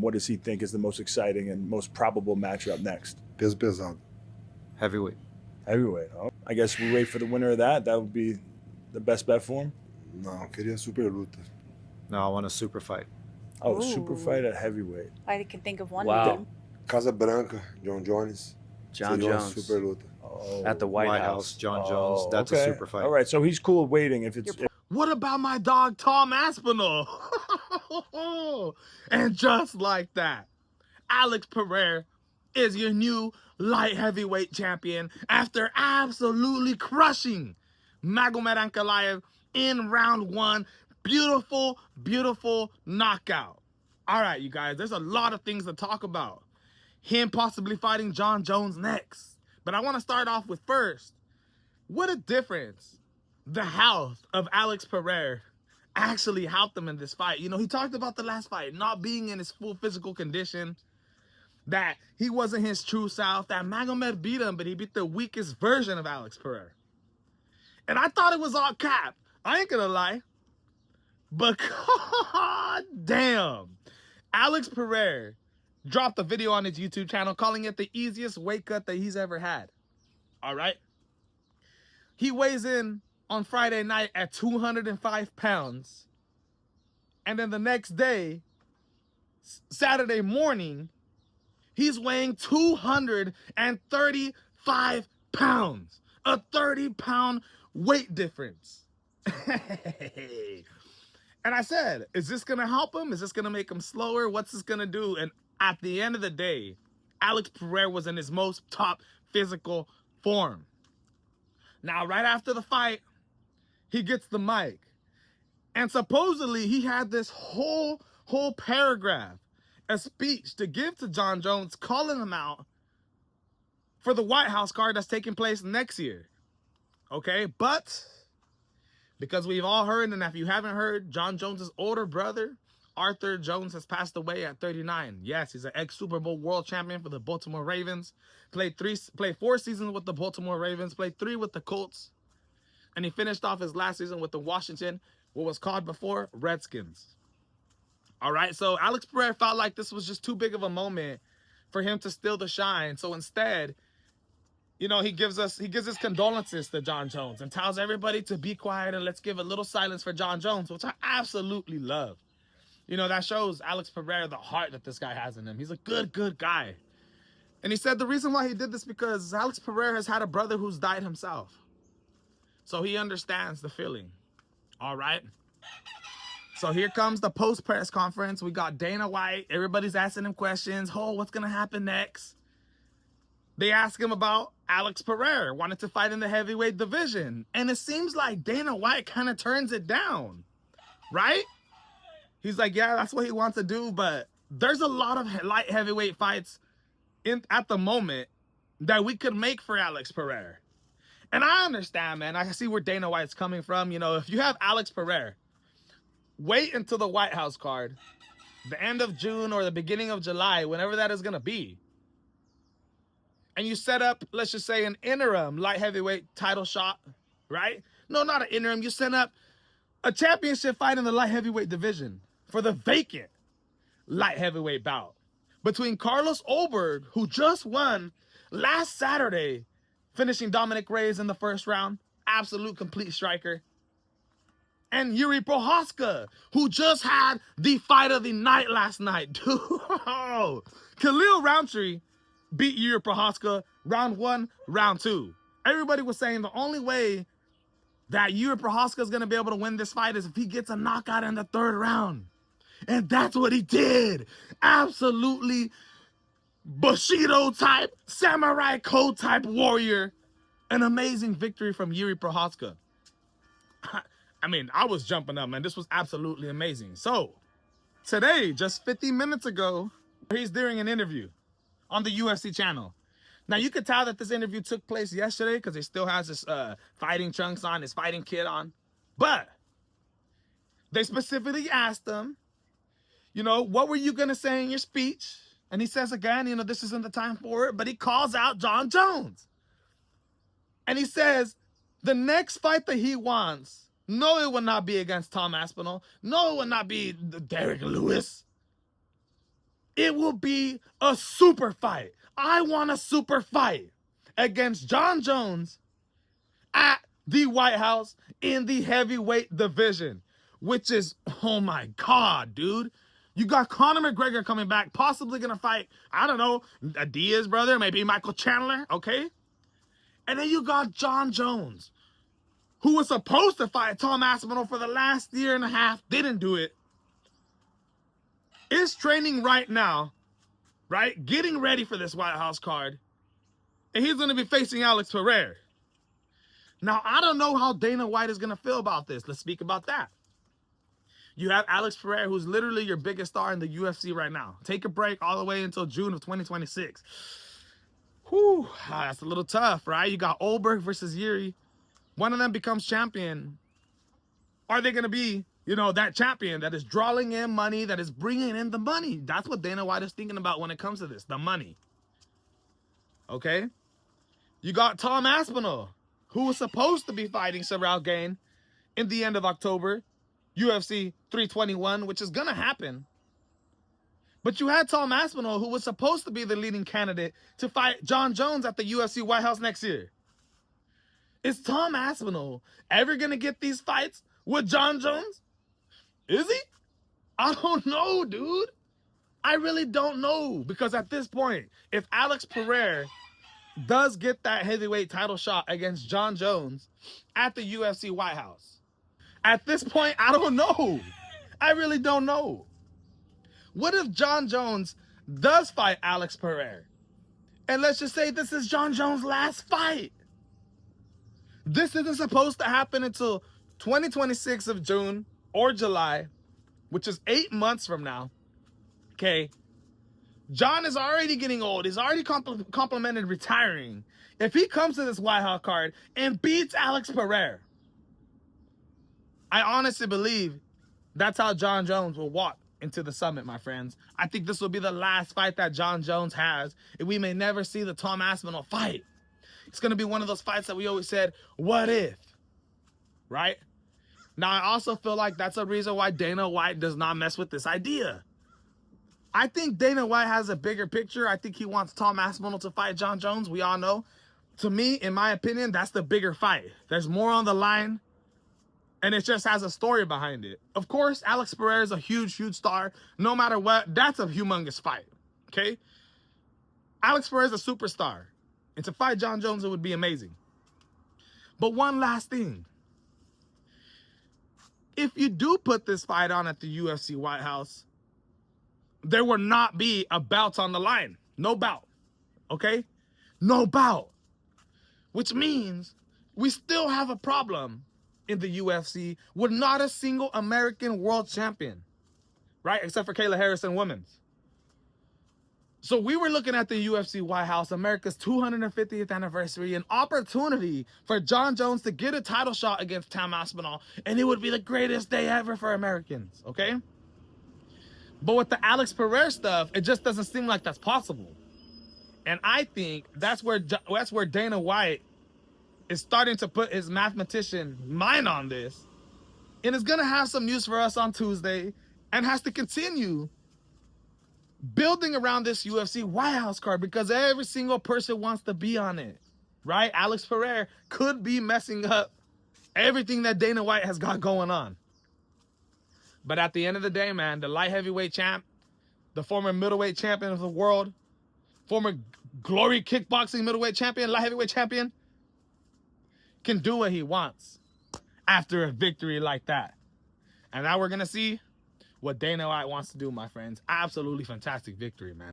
What does he think is the most exciting and most probable matchup next? Peso pesado. Heavyweight. Heavyweight. Oh, I guess we wait for the winner of that. That would be the best bet for him. Não, queria super luta. No, I want a super fight. Oh, Ooh. super fight at heavyweight. I can think of one Wow. name. Casa Branca, John Jones. John Seria uma Jones super luta. Oh, at the White House. John Jones. That's okay. a super fight. All right, so he's cool waiting if it's. What about my dog, Tom Aspinall? And just like that, Alex Pereira is your new light heavyweight champion after absolutely crushing Magomed Ankalaev in round 1. Beautiful, beautiful knockout. All right, you guys, there's a lot of things to talk about. Him possibly fighting John Jones next. But I want to start off with first, what a difference the health of Alex Pereira actually helped him in this fight. You know, he talked about the last fight not being in his full physical condition, that he wasn't his true self, that Magomed beat him, but he beat the weakest version of Alex Pereira. And I thought it was all cap. I ain't gonna lie. But god damn, Alex Pereira dropped a video on his YouTube channel calling it the easiest weight cut that he's ever had. All right? He weighs in on Friday night at 205 pounds. And then the next day, Saturday morning, he's weighing 235 pounds. A 30-pound weight difference. And I said, is this going to help him? Is this going to make him slower? What's this going to do? And at the end of the day, Alex Pereira was in his most top physical form. Now, right after the fight, he gets the mic. And supposedly, he had this whole paragraph, a speech to give to John Jones, calling him out for the White House card that's taking place next year. Okay, but because we've all heard, and if you haven't heard, John Jones's older brother, Arthur Jones, has passed away at 39. Yes, he's an ex-Super Bowl world champion for the Baltimore Ravens. Played 4 seasons with the Baltimore Ravens. Played 3 with the Colts. And he finished off his last season with the Washington, what was called before, Redskins. All right, so Alex Pereira felt like this was just too big of a moment for him to steal the shine. So instead, you know, he gives his condolences to John Jones and tells everybody to be quiet and let's give a little silence for John Jones, which I absolutely love. You know, that shows Alex Pereira the heart that this guy has in him. He's a good guy. And he said the reason why he did this because Alex Pereira has had a brother who's died himself. So he understands the feeling. All right. So here comes the post-press conference. We got Dana White. Everybody's asking him questions. Oh, what's going to happen next? They ask him about Alex Pereira, wanted to fight in the heavyweight division. And it seems like Dana White kind of turns it down, right? He's like, yeah, that's what he wants to do, but there's a lot of light heavyweight fights at the moment that we could make for Alex Pereira. And I understand, man. I see where Dana White's coming from. You know, if you have Alex Pereira, wait until the White House card, the end of June or the beginning of July, whenever that is going to be. And you set up, let's just say, an interim light heavyweight title shot, right? No, not an interim. You set up a championship fight in the light heavyweight division for the vacant light heavyweight bout between Carlos Ulberg, who just won last Saturday, finishing Dominic Reyes in the first round, absolute complete striker, and Yuri Prochazka, who just had the fight of the night last night. Dude, Khalil Roundtree beat Yuri Prochazka round 1, round 2. Everybody was saying the only way that Yuri Prochazka is going to be able to win this fight is if he gets a knockout in the 3rd round. And that's what he did. Absolutely Bushido type, samurai code type warrior. An amazing victory from Yuri Prochazka. I mean, I was jumping up, man. This was absolutely amazing. So, today, just 50 minutes ago, he's doing an interview on the UFC channel. Now, you could tell that this interview took place yesterday because he still has his fighting trunks on, his fighting kit on. But they specifically asked him, you know, what were you going to say in your speech? And he says again, you know, this isn't the time for it, but he calls out John Jones. And he says the next fight that he wants, no, it will not be against Tom Aspinall. No, it will not be Derek Lewis. It will be a super fight. I want a super fight against Jon Jones at the White House in the heavyweight division, which is, oh my God, dude. You got Conor McGregor coming back, possibly going to fight, I don't know, a Diaz brother, maybe Michael Chandler, okay? And then you got Jon Jones, who was supposed to fight Tom Aspinall for the last year and a half, didn't do it, is training right now, right? Getting ready for this White House card. And he's going to be facing Alex Pereira. Now, I don't know how Dana White is going to feel about this. Let's speak about that. You have Alex Pereira, who's literally your biggest star in the UFC right now. Take a break all the way until June of 2026. Whew, that's a little tough, right? You got Olberg versus Yuri. One of them becomes champion. Are they going to be, you know, that champion that is drawing in money, that is bringing in the money? That's what Dana White is thinking about when it comes to this, the money. Okay? You got Tom Aspinall, who was supposed to be fighting Ciryl Gane in the end of October, UFC 321, which is going to happen. But you had Tom Aspinall, who was supposed to be the leading candidate to fight Jon Jones at the UFC White House next year. Is Tom Aspinall ever going to get these fights with Jon Jones? Is he? I don't know, dude. I really don't know. Because at this point, if Alex Pereira does get that heavyweight title shot against Jon Jones at the UFC White House, at this point, I don't know. I really don't know. What if Jon Jones does fight Alex Pereira? And let's just say this is Jon Jones' last fight. This isn't supposed to happen until 2026 of June or July, which is 8 months from now. Okay. Jon is already getting old. He's already complimented retiring. If he comes to this White House card and beats Alex Pereira, I honestly believe that's how Jon Jones will walk into the summit, my friends. I think this will be the last fight that Jon Jones has, and we may never see the Tom Aspinall fight. It's going to be one of those fights that we always said, what if? Right? Now, I also feel like that's a reason why Dana White does not mess with this idea. I think Dana White has a bigger picture. I think he wants Tom Aspinall to fight Jon Jones. We all know. To me, in my opinion, that's the bigger fight. There's more on the line. And it just has a story behind it. Of course, Alex Pereira is a huge, huge star. No matter what, that's a humongous fight. Okay? Alex Pereira is a superstar. And to fight Jon Jones, it would be amazing. But one last thing. If you do put this fight on at the UFC White House, there will not be a bout on the line. No bout. Okay? No bout. Which means we still have a problem in the UFC with not a single American world champion, right? Except for Kayla Harrison women's. So we were looking at the UFC White House, America's 250th anniversary, an opportunity for Jon Jones to get a title shot against Tom Aspinall, and it would be the greatest day ever for Americans, okay? But with the Alex Pereira stuff, it just doesn't seem like that's possible. And I think that's where Dana White is starting to put his mathematician mind on this, and is going to have some news for us on Tuesday, and has to continue building around this UFC White House card because every single person wants to be on it, right? Alex Pereira could be messing up everything that Dana White has got going on. But at the end of the day, man, the light heavyweight champ, the former middleweight champion of the world, former Glory kickboxing middleweight champion, light heavyweight champion, can do what he wants after a victory like that. And now we're going to see what Dana White wants to do, my friends. Absolutely fantastic victory, man.